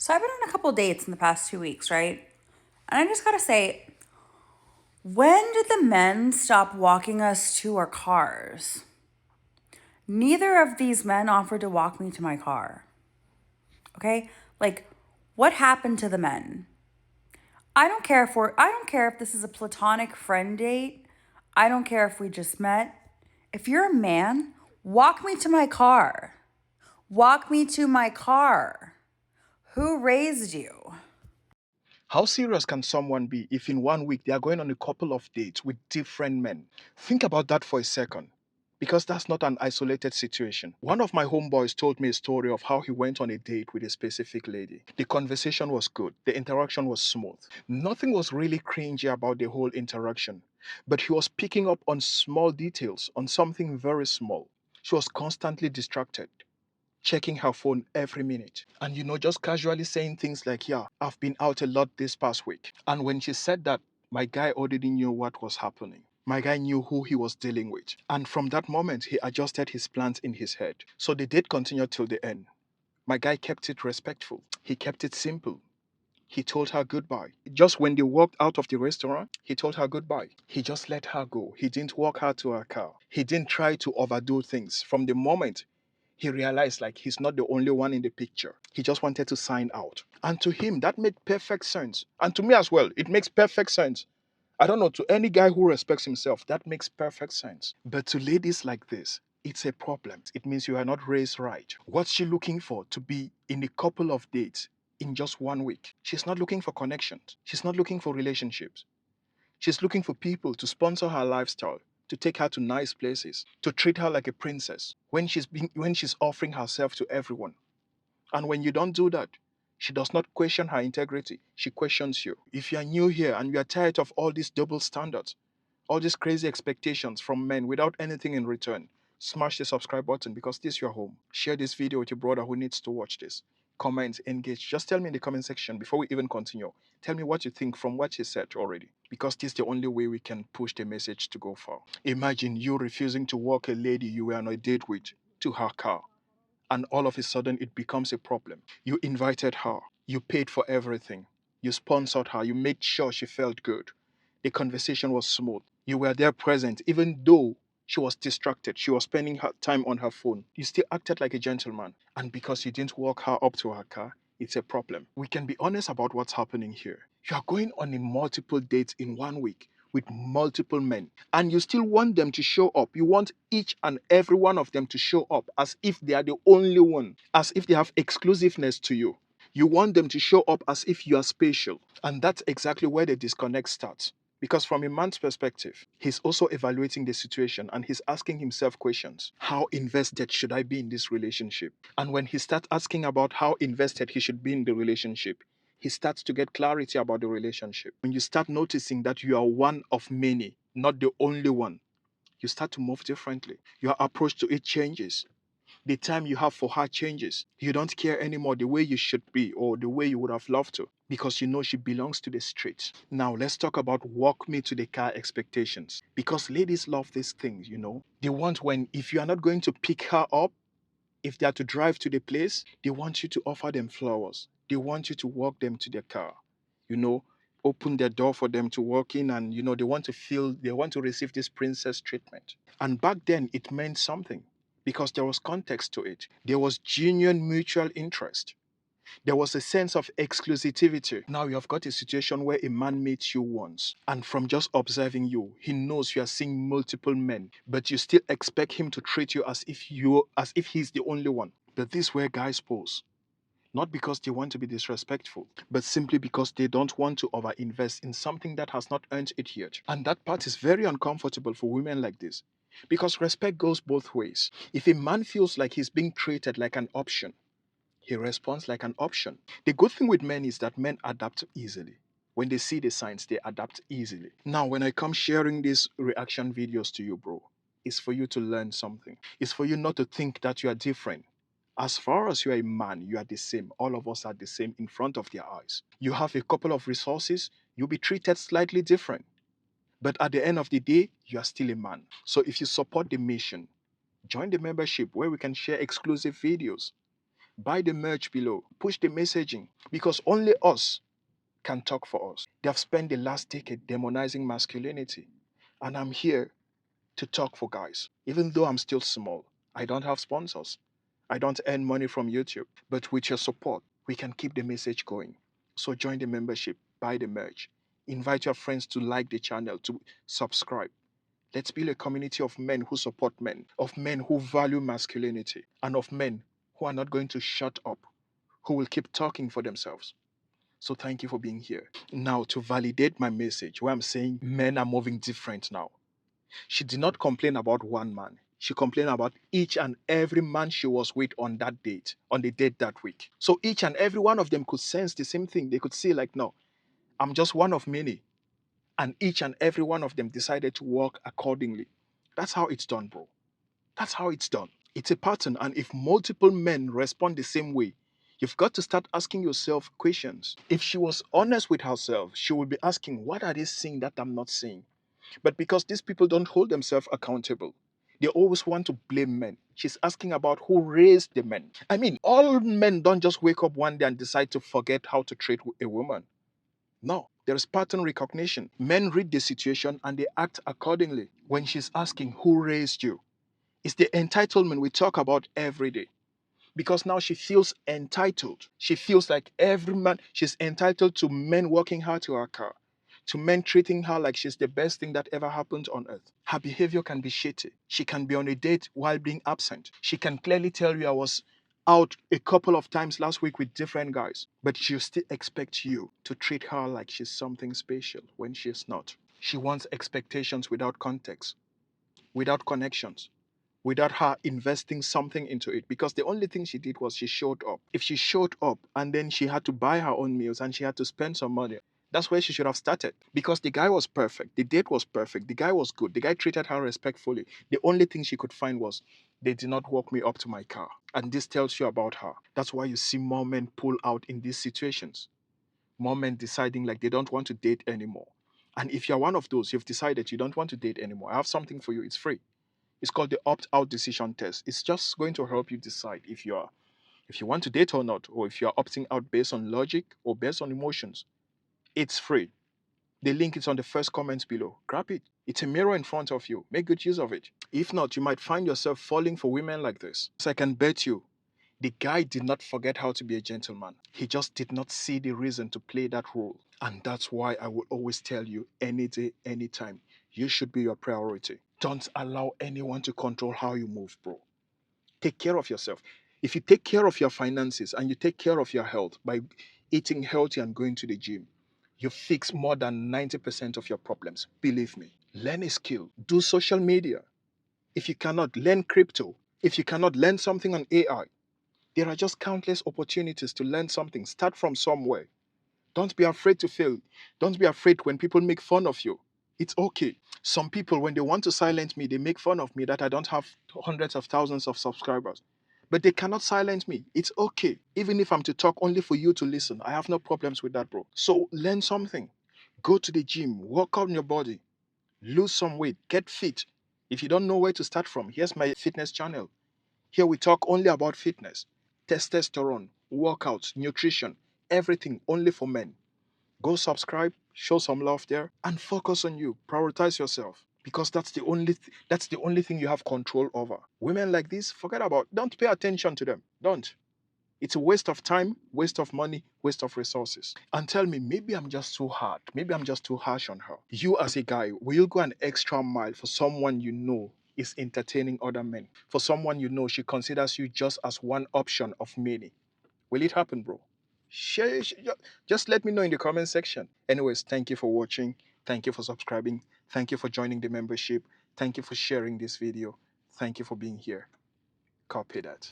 So I've been on a couple dates in the past 2 weeks, right? And I just gotta say, when did the men stop walking us to our cars? Neither of these men offered to walk me to my car. Okay? Like, what happened to the men? I don't care if this is a platonic friend date. I don't care if we just met. If you're a man, walk me to my car. Walk me to my car. Who raised you? How serious can someone be if in 1 week they are going on a couple of dates with different men? Think about that for a second. Because that's not an isolated situation. One of my homeboys told me a story of how he went on a date with a specific lady. The conversation was good, the interaction was smooth. Nothing was really cringy about the whole interaction, but he was picking up on small details, on something very small. She was constantly distracted, checking her phone every minute. And just casually saying things like, yeah, I've been out a lot this past week. And when she said that, my guy already knew what was happening. My guy knew who he was dealing with. And from that moment, he adjusted his plans in his head. So the date continued till the end. My guy kept it respectful. He kept it simple. He told her goodbye. Just when they walked out of the restaurant, he told her goodbye. He just let her go. He didn't walk her to her car. He didn't try to overdo things. From the moment he realized like he's not the only one in the picture. He just wanted to sign out. And to him, that made perfect sense. And to me as well, it makes perfect sense. I don't know, to any guy who respects himself, that makes perfect sense. But to ladies like this, it's a problem. It means you are not raised right. What's she looking for to be in a couple of dates in just 1 week? She's not looking for connections. She's not looking for relationships. She's looking for people to sponsor her lifestyle, to take her to nice places, to treat her like a princess when she's offering herself to everyone. And when you don't do that, she does not question her integrity, she questions you. If you are new here and you are tired of all these double standards, all these crazy expectations from men without anything in return, smash the subscribe button because this is your home. Share this video with your brother who needs to watch this. Comment, engage. Just tell me in the comment section before we even continue. Tell me what you think from what she said already. Because this is the only way we can push the message to go far. Imagine you refusing to walk a lady you were on a date with to her car, and all of a sudden it becomes a problem. You invited her, you paid for everything, you sponsored her, you made sure she felt good. The conversation was smooth. You were there present, even though she was distracted. She was spending her time on her phone. You still acted like a gentleman. And because you didn't walk her up to her car, it's a problem. We can be honest about what's happening here. You are going on a multiple dates in 1 week with multiple men, and you still want them to show up. You want each and every one of them to show up as if they are the only one, as if they have exclusiveness to you. You want them to show up as if you are special. And that's exactly where the disconnect starts. Because from a man's perspective, he's also evaluating the situation and he's asking himself questions. How invested should I be in this relationship? And when he starts asking about how invested he should be in the relationship, he starts to get clarity about the relationship. When you start noticing that you are one of many, not the only one, you start to move differently. Your approach to it changes. The time you have for her changes. You don't care anymore the way you should be or the way you would have loved to because you know she belongs to the streets. Now, let's talk about walk me to the car expectations because ladies love these things. They want when, if you are not going to pick her up, if they are to drive to the place, they want you to offer them flowers. They want you to walk them to their car. You know, open their door for them to walk in and they want to receive this princess treatment. And back then it meant something because there was context to it. There was genuine mutual interest. There was a sense of exclusivity. Now you have got a situation where a man meets you once, and from just observing you, he knows you are seeing multiple men, but you still expect him to treat you as if he's the only one. But this is where guys pose. Not because they want to be disrespectful, but simply because they don't want to overinvest in something that has not earned it yet. And that part is very uncomfortable for women like this. Because respect goes both ways. If a man feels like he's being treated like an option, he responds like an option. The good thing with men is that men adapt easily. When they see the signs, they adapt easily. Now, when I come sharing these reaction videos to you, bro, it's for you to learn something. It's for you not to think that you are different. As far as you are a man, you are the same. All of us are the same in front of their eyes. You have a couple of resources, you'll be treated slightly different. But at the end of the day, you are still a man. So if you support the mission, join the membership where we can share exclusive videos, Buy the merch below. Push the messaging because only us can talk for us. They have spent the last decade demonizing masculinity. And I'm here to talk for guys. Even though I'm still small, I don't have sponsors. I don't earn money from YouTube. But with your support, we can keep the message going. So join the membership, buy the merch, invite your friends to like the channel, to subscribe. Let's build a community of men who support men, of men who value masculinity, and of men who are not going to shut up, who will keep talking for themselves. So thank you for being here. Now, to validate my message, where I'm saying men are moving different now. She did not complain about one man. She complained about each and every man she was with on that date, on the date that week. So each and every one of them could sense the same thing. They could see, like, no, I'm just one of many. And each and every one of them decided to work accordingly. That's how it's done, bro. That's how it's done. It's a pattern. And if multiple men respond the same way, you've got to start asking yourself questions. If she was honest with herself, she would be asking, what are they seeing that I'm not seeing? But because these people don't hold themselves accountable, they always want to blame men. She's asking about who raised the men. I mean, all men don't just wake up one day and decide to forget how to treat a woman. No, there is pattern recognition. Men read the situation and they act accordingly. When she's asking who raised you, it's the entitlement we talk about every day. Because now she feels entitled. She feels like every man, she's entitled to men working her to her car, to men treating her like she's the best thing that ever happened on earth. Her behavior can be shitty. She can be on a date while being absent. She can clearly tell you I was out a couple of times last week with different guys, but she'll still expect you to treat her like she's something special when she's not. She wants expectations without context, without connections, without her investing something into it, because the only thing she did was she showed up. If she showed up and then she had to buy her own meals and she had to spend some money, that's where she should have started, because the guy was perfect, the date was perfect, the guy was good, the guy treated her respectfully. The only thing she could find was they did not walk me up to my car. And this tells you about her. That's why you see more men pull out in these situations, more men deciding like they don't want to date anymore. And if you're one of those, you've decided you don't want to date anymore, I have something for you. It's free. It's called the opt-out decision test. It's just going to help you decide if you want to date or not, or if you're opting out based on logic or based on emotions. It's free. The link is on the first comment below. Grab it. It's a mirror in front of you. Make good use of it. If not, you might find yourself falling for women like this. So I can bet you, the guy did not forget how to be a gentleman. He just did not see the reason to play that role. And that's why I will always tell you, any day, anytime, you should be your priority. Don't allow anyone to control how you move, bro. Take care of yourself. If you take care of your finances and you take care of your health by eating healthy and going to the gym, you fix more than 90% of your problems. Believe me. Learn a skill. Do social media. If you cannot, learn crypto. If you cannot, learn something on AI. There are just countless opportunities to learn something. Start from somewhere. Don't be afraid to fail. Don't be afraid when people make fun of you. It's okay. Some people, when they want to silence me, they make fun of me that I don't have hundreds of thousands of subscribers. But they cannot silence me. It's okay. Even if I'm to talk only for you to listen, I have no problems with that, bro. So learn something. Go to the gym, work on your body, lose some weight, get fit. If you don't know where to start from, here's my fitness channel. Here we talk only about fitness, testosterone, workouts, nutrition, everything only for men. Go subscribe, show some love there, and focus on you. Prioritize yourself, because that's the only thing you have control over. Women like this, forget about. Don't pay attention to them. Don't. It's a waste of time, waste of money, waste of resources. And tell me, maybe I'm just too hard. Maybe I'm just too harsh on her. You as a guy, will you go an extra mile for someone you know is entertaining other men? For someone you know she considers you just as one option of many? Will it happen, bro? Just let me know in the comment section. Anyways, thank you for watching. Thank you for subscribing. Thank you for joining the membership. Thank you for sharing this video. Thank you for being here. Copy that.